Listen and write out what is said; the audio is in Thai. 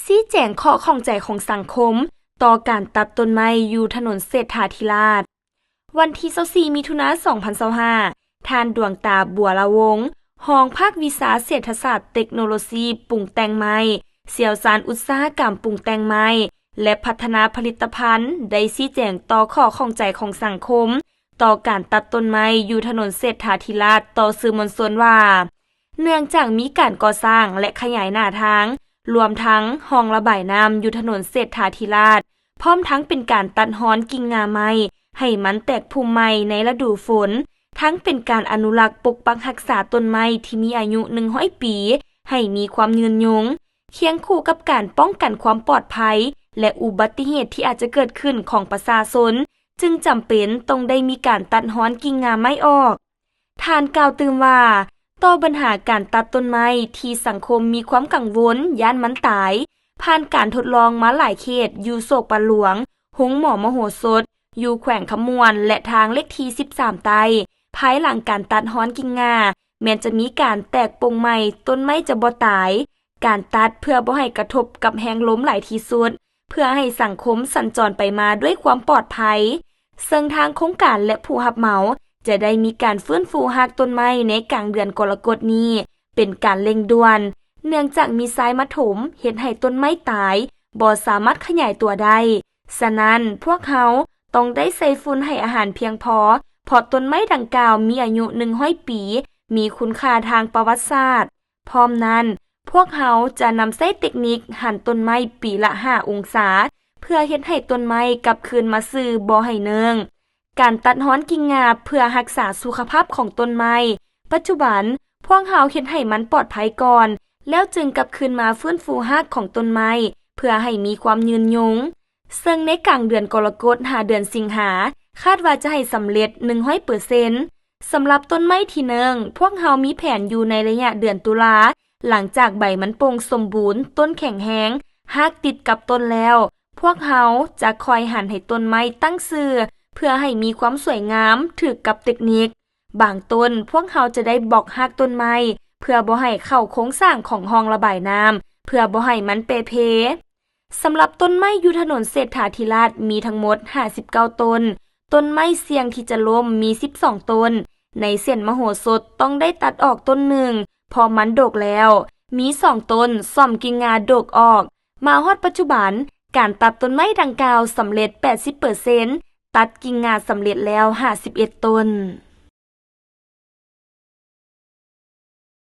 ซี้แจงข้อข้องใจของสังคมต่อการตัดต้นไม้อยู่ถนนเศรษฐาธิราชวันที่24มิถุนายน2025ท่านดวงตาบัวละวงรองภาควิชาเศรษฐศาสตร์เทคโนโลยีปรุงแต่งไม้เสี่ยวชาญอุตสาหกรรมปรุงแต่งไม้และพัฒนาผลิตภัณฑ์ได้ชี้แจงต่อข้อข้องใจของสังคมต่อการตัดต้นไม้อยู่ถนนเศรษฐาธิราชต่อสื่อมวลชนว่าเนื่องจากมีการก่อสร้างและขยายหน้าทางรวมทั้งห้องระบายน้ำอยู่ถนนเศรษฐาธิราชพร้อมทั้งเป็นการตัดฮ้อนกิ่งงาไม้ให้มันแตกพุ่มใหม่ในฤดูฝนทั้งเป็นการอนุรักษ์ปกปักรักษาต้นไม้ที่มีอายุ100ปีให้มีความยืนยงเคียงคู่กับการป้องกันความปลอดภัยและอุบัติเหตุที่อาจจะเกิดขึ้นของประชาชนจึงจำเป็นต้องได้มีการตัดฮ้อนกิ่งงาไม้ออกท่านกล่าวตื่มว่าต่อปัญหาการตัดต้นไม้ที่สังคมมีความกังวลย่านมันตายผ่านการทดลองมาหลายเขตอยู่โศกปะหลวงหงหมอมโหสถอยู่แขวงขมวนและทางเลขที่13ไตภายหลังการตัดฮ้อนกิ่งงาแม้จะมีการแตกปงใหม่ต้นไม้จะบ่ตายการตัดเพื่อบ่ให้กระทบกับแรงลมหลายที่สุดเพื่อให้สังคมสัญจรไปมาด้วยความปลอดภัยซึ่งทางโครงการและผู้รับเหมาจะได้มีการฟื้นฟูรากต้นไม้ในกลางเดือนกรกฎาคมนี้เป็นการเร่งด่วนเนื่องจากมีทรายมาถมเฮ็ดให้ต้นไม้ตายบ่สามารถขยายตัวได้ฉะนั้นพวกเขาต้องได้ใส่ฝุ่นให้อาหารเพียงพอเพราะต้นไม้ดังกล่าวมีอายุ100ปีมีคุณค่าทางประวัติศาสตร์พร้อมนั้นพวกเขาจะนำใช้เทคนิคหั่นต้นไม้ปีละ5องศาเพื่อเฮ็ดให้ต้นไม้กลับคืนมาซื่อบ่ให้เนิงการตัดฮ้อนกิ่งงาเพื่อรักษาสุขภาพของต้นไม้ปัจจุบันพวกเขาเฮ็ดให้มันปลอดภัยก่อนแล้วจึงกลับคืนมาฟื้นฟูรากของต้นไม้เพื่อให้มีความยืนยงซึ่งในกลางเดือนกรกฎาคมเดือนสิงหาคาดว่าจะให้สำเร็จ 100% สำหรับต้นไม้ที่1พวกเขามีแผนอยู่ในระยะเดือนตุลาหลังจากใบมันโป่งสมบูรณ์ต้นแข็งแรงรากติดกับต้นแล้วพวกเขาจะคอยหั่นให้ต้นไม้ตั้งชื่อเพื่อให้มีความสวยงามถูกกับเทคนิคบางต้นพวกเขาจะได้บอกรากต้นไม้เพื่อบ่ให้เข้าโครงสร้างของห้องระบายน้ำเพื่อบ่ให้มันเปเพสำหรับต้นไม้อยู่ถนนเศรษฐาธิราชมีทั้งหมด59ต้นต้นไม้เสี่ยงที่จะล้มมี12ต้นในเส้นมโหสถต้องได้ตัดออกต้นหนึ่งพอมันดกแล้วมี2ต้นซ่อมกิ่งงาดกออกมาฮอดปัจจุบันการตัดต้นไม้ดังกล่าวสำเร็จ 80% ตัดกิ่งงาสำเร็จแล้ว51ต้น